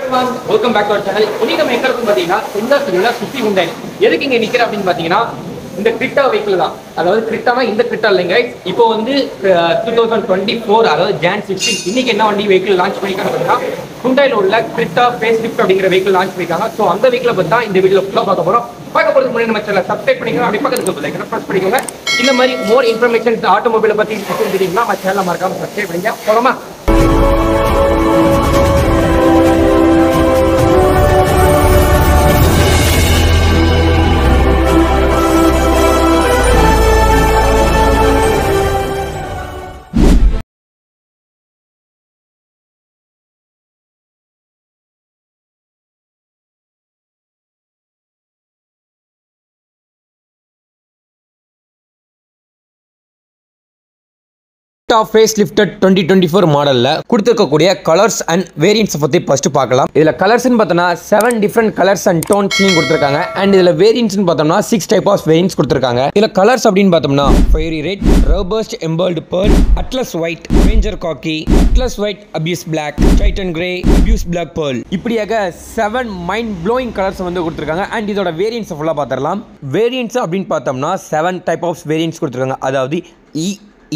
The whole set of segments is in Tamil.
Welcome back to our channel. இன்னைக்கு நம்ம எங்க இருக்கும் பாத்தீங்கன்னா இந்த சுத்தி உண்டை எதுக்கு இங்க நிக்கிற அப்படின்னு பாத்தீங்கன்னா இந்த கிரிட்டா வெஹிக்கிள் தான். அதாவது கிரிட்டானா இந்த கிரிட்டா இல்லைங்க. இப்போ வந்து 2024 அதாவது Jan 16 இன்னைக்கு என்ன வண்டி வெஹிக்கிள் லான்ச் பண்ணிருக்காங்க அப்படின்னா ஹுண்டாயில உள்ள கிரிட்டா ஃபேஸ் லிஃப்ட் அப்படிங்கிற வெஹிக்கிள் லான்ச் பண்ணிருக்காங்க. ஸோ அந்த வெஹிக்கிளை பத்தி தான் இந்த வீடியோ ஃபுல்லாக பார்க்க போறோம். பார்க்க போறதுக்கு முன்னாடி நம்ம சேனலை சப்ஸ்கிரைப் பண்ணிக்கலாம், அப்படி பக்கத்துக்கு லைக் ப்ரெஸ் பண்ணிக்கோங்க. இந்த மாதிரி மோர் இன்ஃபர்மேஷன் ஆட்டோமொபைலை பத்தி தெரிஞ்சுக்கிட்டீங்கன்னா நம்ம சேனலை மறக்காம சப்ஸ்கிரைப் பண்ணிங்க. போறோமா? ஃபேஸ் லிஃப்டட் 2024 மாடலில் கொடுத்துருக்கக்கூடிய கலர்ஸ் அண்ட் வேரியன்ட்ஸை பற்றி ஃபஸ்ட்டு பார்க்கலாம். இதில் கலர்ஸ்ன்னு பார்த்தோம்னா 7 டிஃப்ரெண்ட் கலர்ஸ் அண்ட் டோன்ஸ்லையும் கொடுத்துருக்காங்க. அண்ட் இதில் வேரியன்ட்ஸ்னு பார்த்தோம்னா 6 டைப் ஆஃப் வேரியன்ட்ஸ் கொடுத்துருக்காங்க. இதில் கலர்ஸ் அப்படின்னு பார்த்தோம்னா fiery red, robust emerald pearl, atlas white, ranger khaki, atlas white, abyss black, titan grey, abyss black pearl, இப்படியாக 7 மைண்ட் ப்ளோயிங் கலர்ஸ் வந்து கொடுத்துருக்காங்க. அண்ட் இதோட வேரியன்ட்ஸ் ஃபுல்லாக பார்த்துடலாம். வேரியன்ட்ஸ் அப்படின்னு பார்த்தோம்னா 7 டைப் ஆஃப் வேரியன்ட்ஸ் கொடுத்துருக்காங்க. அதாவது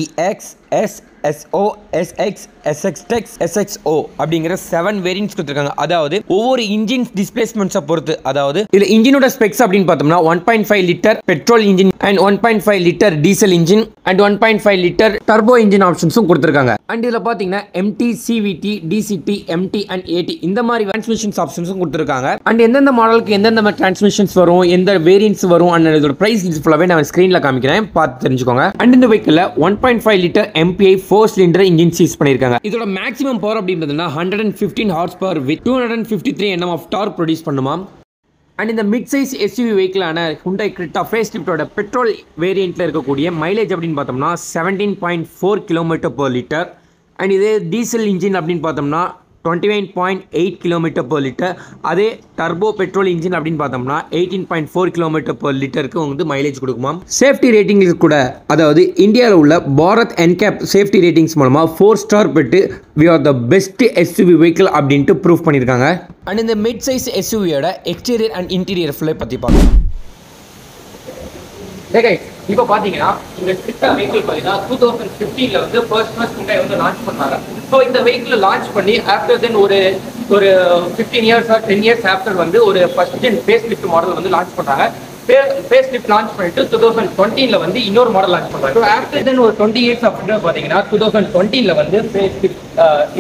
EX, S, SO, SX, SX-Tex, SXO அப்படிங்கிற 7 வேரியன்ட்ஸ் கொடுத்துருக்காங்க. அதாவது ஒவ்வொரு இன்ஜின் டிஸ்பிளேஸ்மெண்ட்ஸை பொறுத்து, அதாவது இதில் இன்ஜினோட ஸ்பெக்ஸ் அப்படின்னு பார்த்தோம்னா 1.5 litre petrol engine and 1.5 litre diesel engine and 1.5 litre turbo engine ஆப்ஷன்ஸும் கொடுத்துருக்காங்க. அண்ட் இதில் பார்த்தீங்கன்னா MT, CVT, DCT, MT and AT இந்த மாதிரி டிரான்ஸ்மிஷன்ஸ் ஆப்ஷன்ஸும் கொடுத்துருக்காங்க. அண்ட் எந்தெந்த மாடலுக்கு எந்தெந்த டிரான்ஸ்மிஷன்ஸ் வரும், எந்த வேரியன்ட்ஸ் வரும் அண்ட் இதோட பிரைஸ் ஃபுல்லாகவே நான் ஸ்க்ரீனில் காமிக்கிறேன், பார்த்து தெரிஞ்சுக்கோங்க. அண்ட் இந்த வெஹிக்கிளில் 1.5 litre MPI 4 cylinder engine use பண்ணியிருக்காங்க. இதோட மேக்ஸிமம் பவர் அப்படின்றதுனா 115 horse power with 253 Nm of torque produce பண்ணுமா. அண்ட் இந்த மிட் சைஸ் SUV வெஹிக்கிளான ஹுண்டாய் கிரிட்டா ஃபேஸ் லிஃப்டோட பெட்ரோல் வேரியண்ட்டில் இருக்கக்கூடிய மைலேஜ் அப்படின்னு பார்த்தோம்னா 17.4 km/லிட்டர். அண்ட் இதே டீசல் இன்ஜின் அப்படின்னு பார்த்தோம்னா 29.8 km/லிட்டர். அதே டர்போ பெட்ரோல் இன்ஜின் அப்படின்னு பார்த்தோம்னா 18.4 km/லிட்டருக்கு வந்து மைலேஜ் கொடுக்குமா. சேஃப்டி ரேட்டிங்ஸ் கூட, அதாவது இந்தியாவில் உள்ள பாரத் என்கேப் சேஃப்டி ரேட்டிங்ஸ் மூலமாக 4 ஸ்டார் பெற்று we are the best SUV vehicle அப்படின்ட்டு ப்ரூவ் பண்ணியிருக்காங்க. அண்ட் இந்த மிட் சைஸ் SUVயோட எக்ஸ்டீரியர் அண்ட் இன்டீரியர் ஃபுல்லை பற்றி பார்க்கலாம். இப்போ பார்த்தீங்கன்னா இந்த கிரிட்டா வெஹிக்கிள் பார்த்தீங்கன்னா 2015 வந்து ஃபர்ஸ்ட் ஹுண்டாய் வந்து லான்ச் பண்ணாங்க. ஸோ இந்த வெஹிக்கிள் லான்ச் பண்ணி ஆஃப்டர் தென் ஒரு 15 இயர்ஸ் ஆர் 10 இயர்ஸ் ஆஃப்டர் வந்து ஒரு first gen face lift model வந்து லான்ச் பண்ணாங்க. ஃபேஸ் லிஃப்ட் லான்ச் பண்ணிட்டு 2020 வந்து இன்னொரு மாடல் லான்ச் பண்ணாங்க. ஸோ ஆஃப்டர் தென் ஒரு 20 இயர்ஸ் ஆஃப்டர் பார்த்தீங்கன்னா 2020 வந்து ஃபேஸ் லிஃப்ட்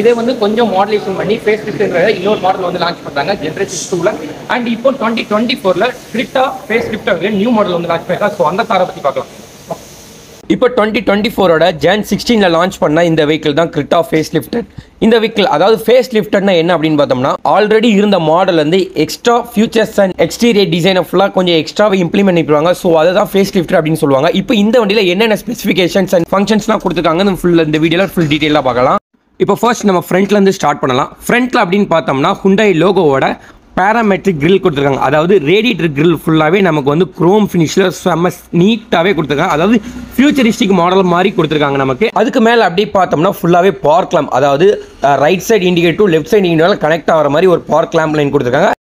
இதே வந்து கொஞ்சம் மாடலேஷன் பண்ணி ஃபேஸ் லிஃப்ட்ன்ற இன்னொரு மாடல் வந்து லான்ச் பண்ணாங்க ஜென்ரேஷன் 2ல. அண்ட் இப்போ 2024ல Creta face lift new model வந்து லான்ச் பண்ணிருக்காங்க. ஸோ அந்த காரை பற்றி பார்க்கலாம். இப்போ 2024ஓட Jan 16 லான்ச் பண்ண இந்த வெஹிக்கிள் தான் கிரிட்டா ஃபேஸ் லிஃப்டட். இந்த வெஹிக்கிள் அதாவது ஃபேஸ் லிஃப்டட்னா என்ன அப்படின்னு பார்த்தோம்னா ஆல்ரெடி இருந்த மாடல் வந்து எக்ஸ்ட்ரா ஃபியூச்சர்ஸ் அண்ட் எக்ஸ்டீரியர் டிசைனை ஃபுல்லாக கொஞ்சம் எக்ஸ்ட்ராவை இம்ப்ளிமெண்ட் பண்ணிடுவாங்க. ஸோ அதை தான் ஃபேஸ் லிஃப்டட் அப்படின்னு சொல்லுவாங்க. இப்போ இந்த வண்டியில் என்னென்ன ஸ்பெசிஃபிகேஷன்ஸ் அண்ட் ஃபங்க்ஷன்ஸ்லாம் கொடுத்துருக்காங்க ஃபுல் இந்த வீடியோவில் ஃபுல் டீட்டெயிலாக பார்க்கலாம். இப்போ ஃபர்ஸ்ட் நம்ம ஃப்ரண்ட்லேருந்து ஸ்டார்ட் பண்ணலாம். ஃப்ரண்ட்டில் அப்படின்னு பார்த்தோம்னா ஹுண்டாய் லோகோவோட பேராமெட்ரிக் கிரில் கொடுத்துருக்காங்க. அதாவது ரேடியேட்டர் கிரில் ஃபுல்லாகவே நமக்கு வந்து குரோம் ஃபினிஷில் செம்ம நீட்டாகவே கொடுத்துருக்காங்க. அதாவது ஃபியூச்சரிஸ்டிக் மாடல் மாதிரி கொடுத்துருக்காங்க நமக்கு. அதுக்கு மேலே அப்படியே பார்த்தோம்னா ஃபுல்லாகவே பவர் கிளாம்ப், அதாவது right side indicator left side indicator connect ஆகிற மாதிரி ஒரு பவர் கிளாம்ப் லைன் கொடுத்துருக்காங்க.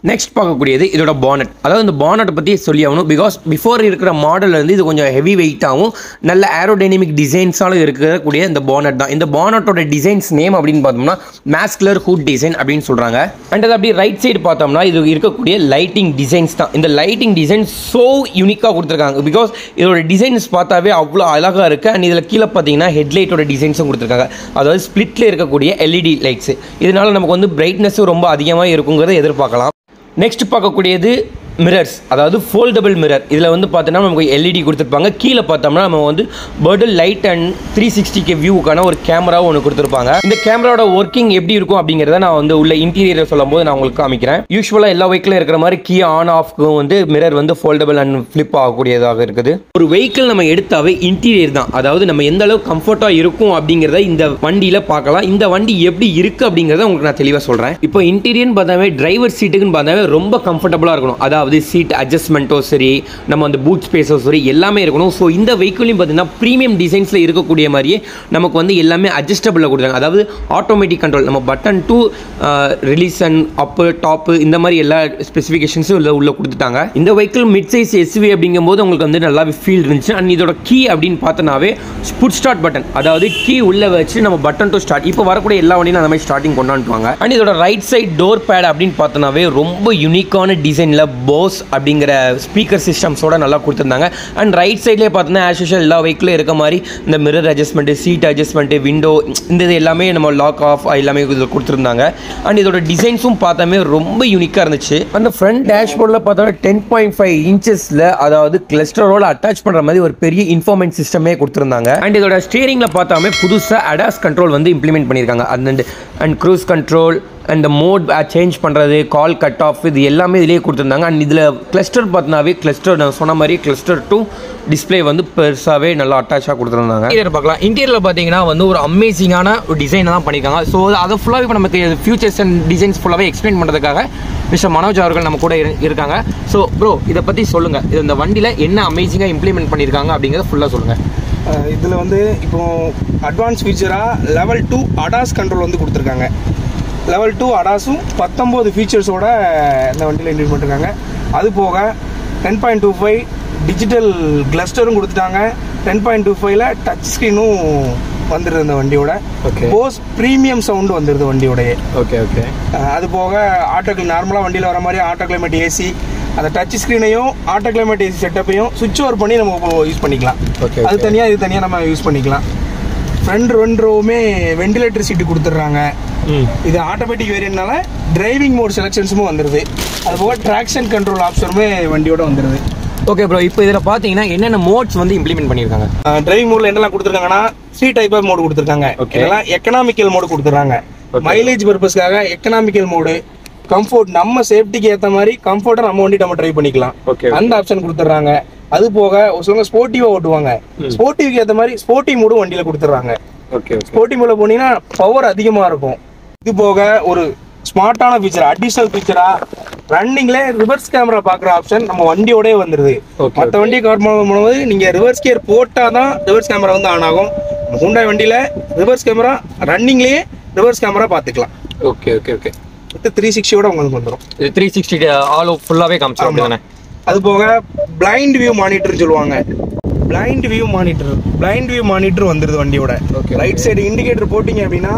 நெக்ஸ்ட் பார்க்கக்கூடியது இதோட பானட். அதாவது இந்த பானட்டை பற்றி சொல்லி ஆகணும். பிகாஸ் பிஃபோர் இருக்கிற மாடல் வந்து இது கொஞ்சம் ஹெவி வெயிட்டாகவும் நல்ல ஏரோடைனமிக் டிசைன்ஸாலும் இருக்கக்கூடிய இந்த பானட் தான். இந்த பானட்டோட டிசைன்ஸ் நேம் அப்படின்னு பார்த்தோம்னா மேஸ்குலர் ஹூட் டிசைன் அப்படின்னு சொல்கிறாங்க. அண்ட் அது அப்படி ரைட் சைடு பார்த்தோம்னா இது இருக்கக்கூடிய லைட்டிங் டிசைன்ஸ் தான். இந்த லைட்டிங் டிசைன் ஸோ யூனிக்காக கொடுத்துருக்காங்க. பிகாஸ் இதோட டிசைன்ஸ் பார்த்தாவே அவ்வளோ அழகாக இருக்குது. அண்ட் இதில் கீழே பார்த்தீங்கன்னா ஹெட்லைட்டோட டிசைன்ஸும் கொடுத்துருக்காங்க. அதாவது ஸ்பிளிட்டில் இருக்கக்கூடிய LED லைட்ஸ். இதனால் நமக்கு வந்து பிரைட்னஸும் ரொம்ப அதிகமாக இருக்குங்கிறத எதிர்பார்க்கலாம். நெக்ஸ்ட் பார்க்கக்கூடியது மிரர்ஸ், அதாவது ஃபோல்டபிள் மிரர். இதில் வந்து பார்த்தோன்னா நமக்கு LED கொடுத்துருப்பாங்க. கீழே பார்த்தோம்னா நம்ம வந்து பர்டில் லைட் அண்ட் 360K வியூக்கான ஒரு கேமராவும் ஒன்று கொடுத்துருப்பாங்க. இந்த கேமராவோட ஒர்க்கிங் எப்படி இருக்கும் அப்படிங்கிறத நான் வந்து உள்ள இன்டீரியர் சொல்லும் போது நான் உங்களுக்கு காமிக்கிறேன். யூஸ்வலாக எல்லா வெஹிக்கிளும் இருக்கிற மாதிரி கீ ஆன் ஆஃப்க்கும் வந்து மிரர் வந்து ஃபோல்டபிள் அண்ட் ஃப்ளிப் ஆகக்கூடியதாக இருக்குது. ஒரு வெஹிக்கிள் நம்ம எடுத்தாவே இன்டீரியர் தான், அதாவது நம்ம எந்த அளவுக்கு கம்ஃபர்ட்டாக இருக்கும் அப்படிங்கிறத இந்த வண்டியில் பார்க்கலாம். இந்த வண்டி எப்படி இருக்குது அப்படிங்கிறத உங்களுக்கு நான் தெளிவாக சொல்கிறேன். இப்போ இன்டீரியர்னு பார்த்தாவே டிரைவர் சீட்டுக்குன்னு பார்த்தாவே ரொம்ப கம்ஃபர்டபுளாக இருக்கணும். அதாவது அதாவது சீட் அட்ஜஸ்ட்மெண்ட்டோ சரி, நம்ம அந்த பூட் ஸ்பேஸோ சரி எல்லாமே இருக்கணும். ஸோ இந்த வெஹிக்கிளையும் பார்த்தீங்கன்னா ப்ரீமியம் டிசைன்ஸில் இருக்கக்கூடிய மாதிரியே நமக்கு வந்து எல்லாமே அட்ஜஸ்டபிளாக கொடுத்தாங்க. அதாவது ஆட்டோமேட்டிக் கண்ட்ரோல், நம்ம button to release and up top இந்த மாதிரி எல்லா ஸ்பெசிஃபிகேஷன்ஸும் உள்ள கொடுத்துட்டாங்க. இந்த வெஹிக்கிள் மிட் சைஸ் எஸ்யூவி அப்படிங்கும்போது உங்களுக்கு வந்து நல்லாவே ஃபீல் இருந்துச்சு. அண்ட் இதோட கீ அப்படின்னு பார்த்தோன்னாவே புட் ஸ்டார்ட் பட்டன், அதாவது கீ உள்ளே வச்சு நம்ம பட்டன் டு ஸ்டார்ட், இப்போ வரக்கூடிய எல்லா வண்டியும் அந்த மாதிரி ஸ்டார்டிங் கொண்டாண்டுவாங்க. அண்ட் இதோட ரைட் சைட் டோர் பேட் அப்படின்னு பார்த்தோன்னாவே ரொம்ப யூனிக்கான டிசைனில் போஸ் அப்படிங்கிற ஸ்பீக்கர் சிஸ்டம்ஸோட நல்லா கொடுத்துருந்தாங்க. அண்ட் ரைட் சைட்லேயே பார்த்தோன்னா ஆஸ் யூஷுவல் எல்லா வெஹிக்கிளும் இருக்க மாதிரி இந்த mirror adjustment, seat adjustment, window இந்த இது எல்லாமே நம்ம லாக் ஆஃப் எல்லாமே இதில் கொடுத்துருந்தாங்க. அண்ட் இதோட டிசைன்ஸும் பார்த்தாமே ரொம்ப யூனிக்காக இருந்துச்சு. அந்த ஃப்ரண்ட் டேஷ்போர்டில் பார்த்தோன்னா 10.5 இன்ச்சஸில் அதாவது கிளஸ்டரோட அட்டாச் பண்ணுற மாதிரி ஒரு பெரிய இன்ஃபார்மெண்ட் சிஸ்டமே கொடுத்துருந்தாங்க. அண்ட் இதோட ஸ்டீரிங்கில் பார்த்தாமே புதுசாக அடாஸ் கண்ட்ரோல் வந்து இம்ப்ளிமெண்ட் பண்ணியிருக்காங்க. And cruise control and mode change பண்ணுறது, கால் கட் ஆஃப், இது எல்லாமே இதிலே கொடுத்துருந்தாங்க. அண்ட் இதில் கிளஸ்டர் பார்த்தினாவே கிளஸ்டர் நான் சொன்ன மாதிரி கிளஸ்டர் டு டிஸ்பிளே வந்து பெருசாகவே நல்லா அட்டாச்சாக கொடுத்துருந்தாங்க. இதில் பார்க்கலாம் இன்டீரியரில் பார்த்தீங்கன்னா வந்து ஒரு அமேசிங்கான ஒரு டிசைனை தான் பண்ணியிருக்காங்க. ஸோ அதை ஃபுல்லாகவே இப்போ நமக்கு ஃபியூச்சர்ஸ் அண்ட் டிசைன்ஸ் ஃபுல்லாகவே எக்ஸ்பிளைன் பண்ணுறதுக்காக மிஸ்டர் மனோஜ் அவர்கள் நம்ம கூட இருக்காங்க. ஸோ ப்ரோ இதை பற்றி சொல்லுங்கள், இது இந்த வண்டியில் என்ன அமேசிங்காக இம்ப்ளிமெண்ட் பண்ணியிருக்காங்க அப்படிங்கிறத ஃபுல்லாக சொல்லுங்கள். இதில் வந்து இப்போ அட்வான்ஸ் ஃபீச்சராக லெவல் 2 அடாஸ் கண்ட்ரோல் வந்து கொடுத்துருக்காங்க. லெவல் 2 அடாஸும் 19 ஃபீச்சர்ஸோட இந்த வண்டியில் இன்ட்ரடியூஸ் பண்ணிருக்காங்க. அது போக 10.25 டிஜிட்டல் கிளஸ்டரும் கொடுத்துட்டாங்க. 10.25ல டச் ஸ்க்ரீனும் வந்துடுது இந்த வண்டியோட. போஸ் ப்ரீமியம் சவுண்டு வந்துடுது வண்டியோடைய. அது போக நார்மலாக வண்டியில் வர மாதிரி ஆட்டோ கிளைமேட் ஏசி, அந்த டச் ஸ்க்ரீனையும் ஆட்டோ கிளைமேட் ஏசி செட்டப்பையும் சுவிட்ச் ஓவர் பண்ணி நம்ம யூஸ் பண்ணிக்கலாம். அது தனியாக இது தனியாக நம்ம யூஸ் பண்ணிக்கலாம். ஃப்ரண்ட் 2 ரோவுமே வெண்டிலேட்டர் சீட்டு கொடுத்துட்றாங்க. இது ஆட்டோமேட்டிக் வேரியன்ட்னால டிரைவிங் மோட் செலக்ஷன்ஸும் வந்துடுது. அது போக ட்ராக்ஷன் கண்ட்ரோல் ஆப்ஷனுமே வண்டியோட வந்துடுது. ஓகே ப்ரோ, இப்போ இதில் பார்த்தீங்கன்னா என்னென்ன மோட்ஸ் வந்து இம்ப்ளிமெண்ட் பண்ணியிருக்காங்க? டிரைவிங் மோட்ல என்னெல்லாம் கொடுத்துருக்காங்கன்னா 3 டைப் ஆஃப் மோடு கொடுத்துருக்காங்க. இதெல்லாம் எக்கனாமிக்கல் மோடு கொடுத்துறாங்க. மைலேஜ் பர்பஸ்க்காக எக்கனாமிக்கல் மோடு, கம்ஃபோர்ட் நம்ம சேஃப்டிக்கு ஏற்ற மாதிரி கம்ஃபோர்ட்டா நம்ம வண்டி நம்ம டிரைவ் பண்ணிக்கலாம், அந்த ஆப்ஷன் கொடுத்துட்றாங்க. அது போக ஒரு சிலவங்க ஸ்போர்ட்டிவா ஓட்டுவாங்க, ஸ்போர்ட்டிவ்க்கு ஏற்ற மாதிரி ஸ்போர்ட்டிவ் மோடு வண்டியில கொடுத்துட்றாங்க. ஸ்போர்ட்டிவ் மோட்ல போனீங்கன்னா பவர் அதிகமா இருக்கும். இது போக ஒரு ஸ்மார்ட்டான ஃபீச்சர், அடிஷனல் ஃபீச்சரா ரன்னிங்ல ரிவர்ஸ் கேமரா பாக்குற ஆப்ஷன் நம்ம வண்டியோடய வந்துருது. மற்ற வண்டியை கவர் பண்ணும்போது நீங்க ரிவர்ஸ் கியர் போட்டாதான் ரிவர்ஸ் கேமரா வந்து ஆன் ஆகும். ஹூண்டாய் வண்டியில ரிவர்ஸ் கேமரா ரன்னிங்லயே ரிவர்ஸ் கேமரா பாத்துக்கலாம். ஓகே ஓகே ஓகே 360 உங்களுக்கு வந்துடும். 360 ஆல் ஃபுல்லாவே காமிச்சிரும். அது போக பிளைண்ட் வியூ மானிட்டர்னு சொல்லுவாங்க. பிளைண்ட் வியூ மானிட்டர் வந்துருது வண்டியோட. ரைட் சைடு இண்டிகேட்டர் போட்டிங்க அப்படின்னா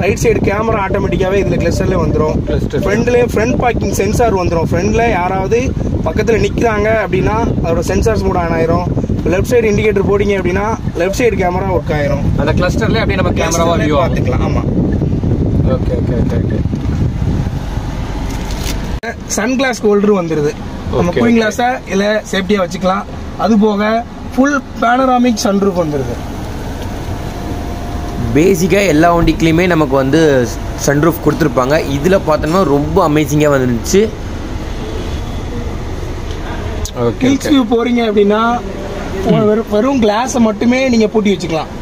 ரைட் சைடு கேமரா ஆட்டோமேட்டிக்காவே இதுல கிளஸ்டர்ல வந்துடும். ஃப்ரண்ட் பார்க்கிங் சென்சார் வந்துடும். ஃப்ரண்ட்ல யாராவது பக்கத்துல நிக்கிறாங்க அப்படின்னா அதோட சென்சார்ஸ் கூட ஆன் ஆயிரும். லெஃப்ட் சைடு இண்டிகேட்டர் போட்டிங்க அப்படின்னா லெஃப்ட் சைடு கேமரா ஒர்க் ஆயிரும். அந்த கிளஸ்டர்ல அப்படியே நம்ம கேமராவா வியூ பார்த்துக்கலாம். ஆமா. Okay okay okay. Sun glass holder வந்துருது. நம்ம கூலிங் கிளாஸை இல்ல சேஃப்டியா வச்சுக்கலாம். அது போக ஃபுல் பேனராமிக் சன்ரூஃப் வந்துருது. பேசிக்காக எல்லா வண்டிக்குலையுமே நமக்கு வந்து சன்ரூஃப் கொடுத்துருப்பாங்க. இதில் பார்த்தோம்னா ரொம்ப அமேசிங்காக வந்துருந்துச்சு. ஹில்ஸ் வியூ போறீங்க அப்படின்னா வெறும் கிளாஸை மட்டுமே நீங்க பூட்டி வச்சுக்கலாம்.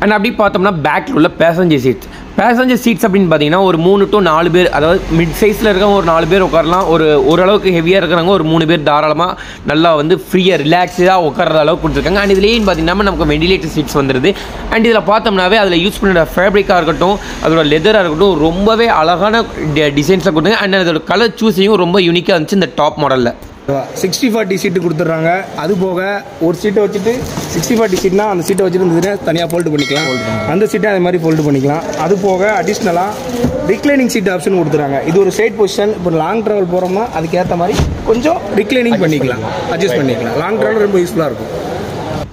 அண்ட் அப்படி பார்த்தோம்னா பேக்கில் உள்ள பேசஞ்சர் சீட்ஸ் அப்படின்னு பார்த்தீங்கன்னா ஒரு 3 to 4 பேர், அதாவது மிட் சைஸில் இருக்கவங்க ஒரு 4 பேர் உட்காரலாம். ஓரளவுக்கு ஹெவியாக இருக்கிறவங்க ஒரு 3 பேர் தாராளமாக நல்லா வந்து ஃப்ரீயாக ரிலாக்ஸாக உட்கார அளவுக்கு கொடுத்துருக்காங்க. அண்ட் இதுலேயும் பார்த்தீங்கன்னா நமக்கு வெண்டிலேட்டர் சீட்ஸ் வந்துடுது. அண்ட் இதில் பார்த்தோம்னாவே அதில் யூஸ் பண்ணுற ஃபேப்ரிக்காக இருக்கட்டும், அதோட லெதராக இருக்கட்டும், ரொம்பவே அழகான டிசைன்ஸாக கொடுத்தாங்க. அண்ட் அதோட கலர் சூஸையும் ரொம்ப யூனிக்காக இருந்துச்சு இந்த டாப் மாடலில். 60/40 சீட்டு கொடுத்துட்றாங்க. அது போக ஒரு சீட்டை வச்சுட்டு 60/40 சீட்னா அந்த சீட்டை வச்சுட்டு தனியாக ஃபோல்டு பண்ணிக்கலாம். அந்த சீட்டை அதே மாதிரி ஃபோல்டு பண்ணிக்கலாம். அது போக அடிஷ்னலாக ரிக்ளைனிங் சீட் ஆப்ஷன் கொடுத்துறாங்க. இது ஒரு சைட் பொசிஷன். இப்போ லாங் ட்ராவல் போகிறோம்னா அதுக்கேற்ற மாதிரி கொஞ்சம் ரிக்ளைனிங் பண்ணிக்கலாம், அட்ஜஸ்ட் பண்ணிக்கலாம். லாங் ட்ராவல் ரொம்ப யூஸ்ஃபுல்லாக இருக்கும்.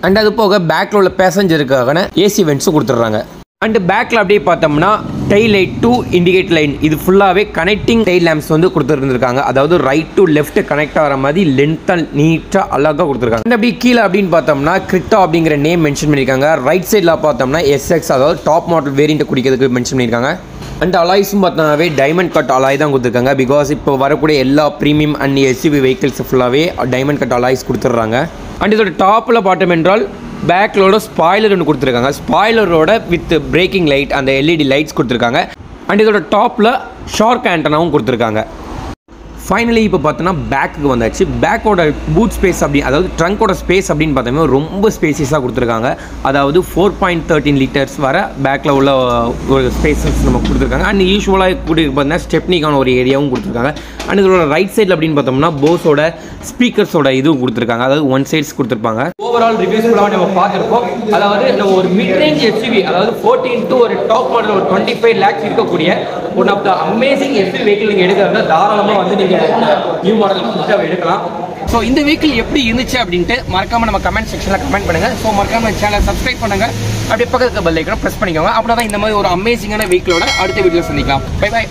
அண்ட் அது போக பேக்கில் உள்ள பேசஞ்சருக்கான ஏசி வென்ட்ஸும் கொடுத்துட்றாங்க. அண்ட் பேக்கில் அப்படியே பார்த்தோம்னா tail light to indicate line, இது ஃபுல்லாகவே கனெக்டிங் டெயில் லேம்ப்ஸ் வந்து கொடுத்துருந்துருக்காங்க. அதாவது ரைட் டு லெஃப்ட் கனெக்ட் ஆகிற மாதிரி லென்த்தாக நீட்டாக அழகாக கொடுத்துருக்காங்க. அண்ட் அப்படி கீழே அப்படின்னு பார்த்தோம்னா கிரிட்டா அப்படிங்கிற நேம் மென்ஷன் பண்ணியிருக்காங்க. ரைட் சைடில் பார்த்தோம்னா SX, அதாவது டாப் மாடல் வேரியண்ட்டை குடிக்கிறதுக்கு மென்ஷன் பண்ணியிருக்காங்க. அண்ட் அலாய்ஸும் பார்த்தோம்னாவே டைமண்ட் கட் அலாய் தான் கொடுத்துருக்காங்க. பிகாஸ் இப்போ வரக்கூடிய எல்லா ப்ரீமியம் அண்ட் SUV வெஹிக்கிள்ஸ் ஃபுல்லாகவே டைமண்ட் கட் அலாய்ஸ் கொடுத்துட்றாங்க. அண்ட் இதோட டாப்பில் பார்த்தோம் என்றால் பேக்கிலோட ஸ்பாய்லர் ஒன்று கொடுத்துருக்காங்க. ஸ்பாய்லரோட வித் பிரேக்கிங் லைட், அந்த LED லைட்ஸ் கொடுத்துருக்காங்க. அண்ட் இதோட டாப்பில் ஷார்க் ஆண்டனாவும் கொடுத்துருக்காங்க. ஃபைனலி இப்போ பார்த்தோன்னா பேக்குக்கு வந்தாச்சு. பேக்கோட பூட் ஸ்பேஸ் அதாவது ட்ரங்கோட ஸ்பேஸ் அப்படின்னு பார்த்தோம்னா ரொம்ப ஸ்பேசியஸாக கொடுத்துருக்காங்க. அதாவது 4.13 லிட்டர்ஸ் வர பேக்கில் உள்ள ஒரு ஸ்பேசஸ் நம்ம கொடுத்துருக்காங்க. அண்ட் யூஸ்வலாக கூட பார்த்தீங்கன்னா ஸ்டெப்னிக்கான ஒரு ஏரியாவும் கொடுத்துருக்காங்க. அண்ட் இதோட ரைட் சைடில் அப்படின்னு பார்த்தோம்னா போஸோட ஸ்பீக்கர்ஸோட இதுவும் கொடுத்துருக்காங்க. அதாவது 1 சைட்ஸ் கொடுத்துருப்பாங்க. ஓவரால் ரிவ்யூஸ் நம்ம பார்த்துருப்போம். அதாவது நம்ம ஒரு மிட் ரேஞ்ச் எஸ்யூவி, அதாவது 14 to ஒரு டாப் மாடல் ஒரு 25 lakhs இருக்கக்கூடிய one of the amazing SUV vehicle நீங்கள் எடுக்கிறதா தாராளமாக வந்து நீங்கள் நியூ மாடல் எடுக்கலாம். ஸோ இந்த வெஹிக்கிள் எப்படி இருந்துச்சு அப்படின்ட்டு மறக்காம நம்ம கமெண்ட் செக்ஷனில் கமெண்ட் பண்ணுங்க. ஸோ மறக்காம சேனலை சப்ஸ்கிரைப் பண்ணுங்க. அப்படியே பக்கத்துக்கு பெல் ஐக்கனை ப்ரெஸ் பண்ணிக்கோங்க. அப்படின்னா தான் இந்த மாதிரி ஒரு அமேசிங்கான வெஹிக்கிளோட அடுத்த வீடியோ சந்திக்கலாம். Bye by.